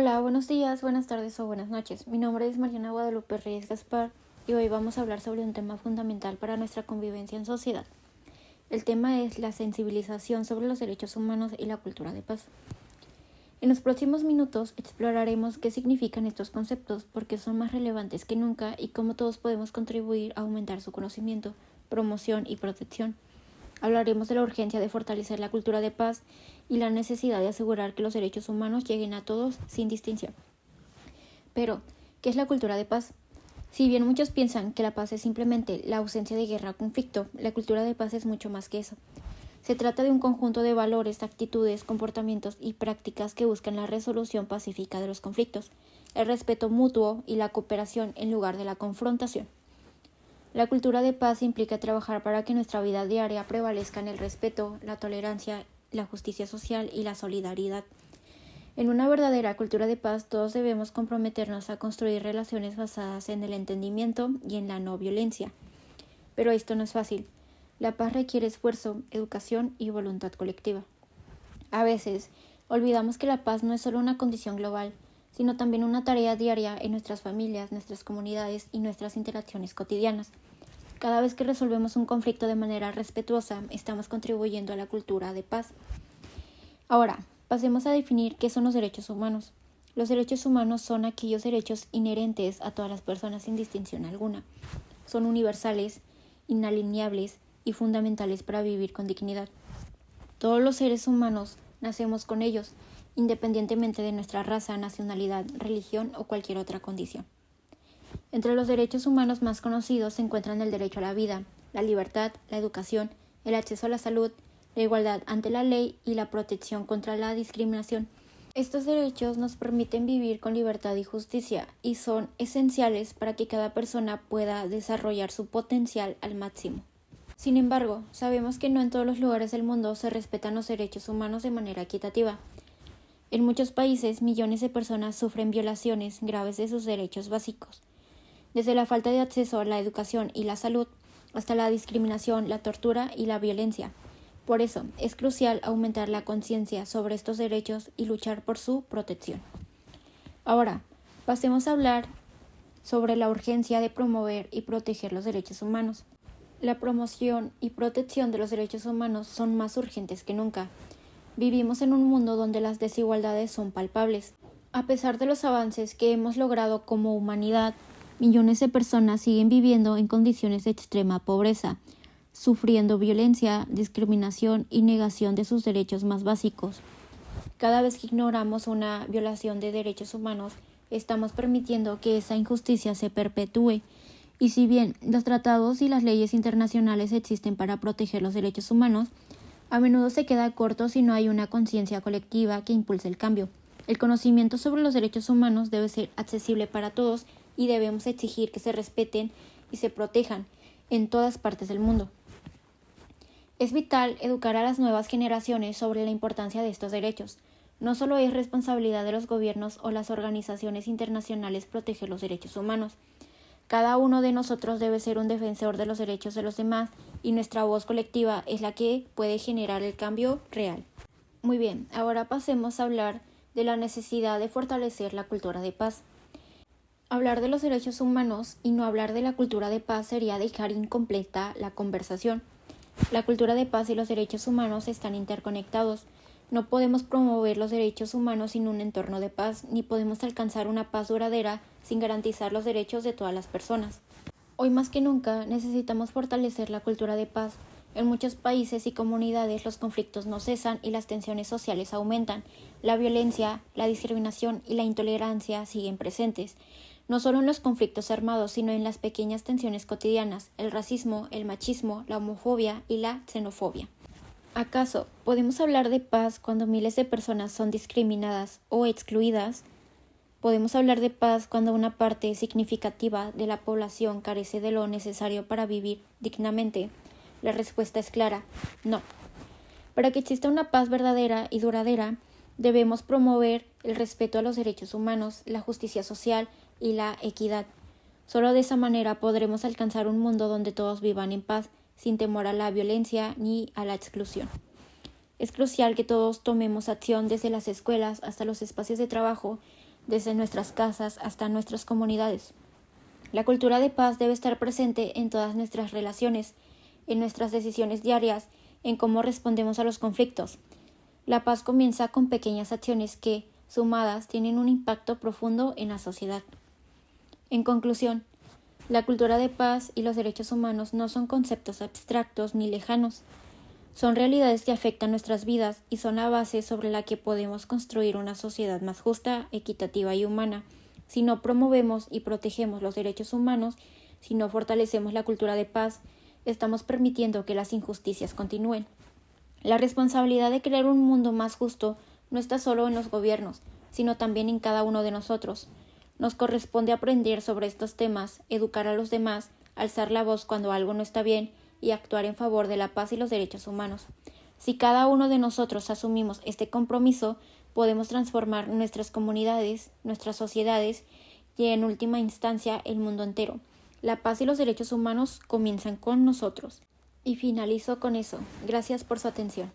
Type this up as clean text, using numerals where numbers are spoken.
Hola, buenos días, buenas tardes o buenas noches. Mi nombre es Mariana Guadalupe Reyes Gaspar y hoy vamos a hablar sobre un tema fundamental para nuestra convivencia en sociedad. El tema es la sensibilización sobre los derechos humanos y la cultura de paz. En los próximos minutos exploraremos qué significan estos conceptos, por qué son más relevantes que nunca y cómo todos podemos contribuir a aumentar su conocimiento, promoción y protección. Hablaremos de la urgencia de fortalecer la cultura de paz y la necesidad de asegurar que los derechos humanos lleguen a todos sin distinción. Pero, ¿qué es la cultura de paz? Si bien muchos piensan que la paz es simplemente la ausencia de guerra o conflicto, la cultura de paz es mucho más que eso. Se trata de un conjunto de valores, actitudes, comportamientos y prácticas que buscan la resolución pacífica de los conflictos, el respeto mutuo y la cooperación en lugar de la confrontación. La cultura de paz implica trabajar para que nuestra vida diaria prevalezcan el respeto, la tolerancia, la justicia social y la solidaridad. En una verdadera cultura de paz, todos debemos comprometernos a construir relaciones basadas en el entendimiento y en la no violencia. Pero esto no es fácil. La paz requiere esfuerzo, educación y voluntad colectiva. A veces, olvidamos que la paz no es solo una condición global, sino también una tarea diaria en nuestras familias, nuestras comunidades y nuestras interacciones cotidianas. Cada vez que resolvemos un conflicto de manera respetuosa, estamos contribuyendo a la cultura de paz. Ahora, pasemos a definir qué son los derechos humanos. Los derechos humanos son aquellos derechos inherentes a todas las personas sin distinción alguna. Son universales, inalienables y fundamentales para vivir con dignidad. Todos los seres humanos nacemos con ellos, independientemente de nuestra raza, nacionalidad, religión o cualquier otra condición. Entre los derechos humanos más conocidos se encuentran el derecho a la vida, la libertad, la educación, el acceso a la salud, la igualdad ante la ley y la protección contra la discriminación. Estos derechos nos permiten vivir con libertad y justicia y son esenciales para que cada persona pueda desarrollar su potencial al máximo. Sin embargo, sabemos que no en todos los lugares del mundo se respetan los derechos humanos de manera equitativa. En muchos países, millones de personas sufren violaciones graves de sus derechos básicos, desde la falta de acceso a la educación y la salud, hasta la discriminación, la tortura y la violencia. Por eso, es crucial aumentar la conciencia sobre estos derechos y luchar por su protección. Ahora, pasemos a hablar sobre la urgencia de promover y proteger los derechos humanos. La promoción y protección de los derechos humanos son más urgentes que nunca. Vivimos en un mundo donde las desigualdades son palpables. A pesar de los avances que hemos logrado como humanidad, millones de personas siguen viviendo en condiciones de extrema pobreza, sufriendo violencia, discriminación y negación de sus derechos más básicos. Cada vez que ignoramos una violación de derechos humanos, estamos permitiendo que esa injusticia se perpetúe. Y si bien los tratados y las leyes internacionales existen para proteger los derechos humanos, a menudo se queda corto si no hay una conciencia colectiva que impulse el cambio. El conocimiento sobre los derechos humanos debe ser accesible para todos y debemos exigir que se respeten y se protejan en todas partes del mundo. Es vital educar a las nuevas generaciones sobre la importancia de estos derechos. No solo es responsabilidad de los gobiernos o las organizaciones internacionales proteger los derechos humanos. Cada uno de nosotros debe ser un defensor de los derechos de los demás y nuestra voz colectiva es la que puede generar el cambio real. Muy bien, ahora pasemos a hablar de la necesidad de fortalecer la cultura de paz. Hablar de los derechos humanos y no hablar de la cultura de paz sería dejar incompleta la conversación. La cultura de paz y los derechos humanos están interconectados. No podemos promover los derechos humanos sin un entorno de paz, ni podemos alcanzar una paz duradera sin garantizar los derechos de todas las personas. Hoy más que nunca necesitamos fortalecer la cultura de paz. En muchos países y comunidades los conflictos no cesan y las tensiones sociales aumentan. La violencia, la discriminación y la intolerancia siguen presentes. No solo en los conflictos armados, sino en las pequeñas tensiones cotidianas, el racismo, el machismo, la homofobia y la xenofobia. ¿Acaso podemos hablar de paz cuando miles de personas son discriminadas o excluidas? ¿Podemos hablar de paz cuando una parte significativa de la población carece de lo necesario para vivir dignamente? La respuesta es clara, no. Para que exista una paz verdadera y duradera, debemos promover el respeto a los derechos humanos, la justicia social y la equidad. Solo de esa manera podremos alcanzar un mundo donde todos vivan en paz, sin temor a la violencia ni a la exclusión. Es crucial que todos tomemos acción desde las escuelas hasta los espacios de trabajo desde nuestras casas hasta nuestras comunidades. La cultura de paz debe estar presente en todas nuestras relaciones, en nuestras decisiones diarias, en cómo respondemos a los conflictos. La paz comienza con pequeñas acciones que, sumadas, tienen un impacto profundo en la sociedad. En conclusión, la cultura de paz y los derechos humanos no son conceptos abstractos ni lejanos. Son realidades que afectan nuestras vidas y son la base sobre la que podemos construir una sociedad más justa, equitativa y humana. Si no promovemos y protegemos los derechos humanos, si no fortalecemos la cultura de paz, estamos permitiendo que las injusticias continúen. La responsabilidad de crear un mundo más justo no está solo en los gobiernos, sino también en cada uno de nosotros. Nos corresponde aprender sobre estos temas, educar a los demás, alzar la voz cuando algo no está bien y actuar en favor de la paz y los derechos humanos. Si cada uno de nosotros asumimos este compromiso, podemos transformar nuestras comunidades, nuestras sociedades y, en última instancia, el mundo entero. La paz y los derechos humanos comienzan con nosotros. Y finalizo con eso. Gracias por su atención.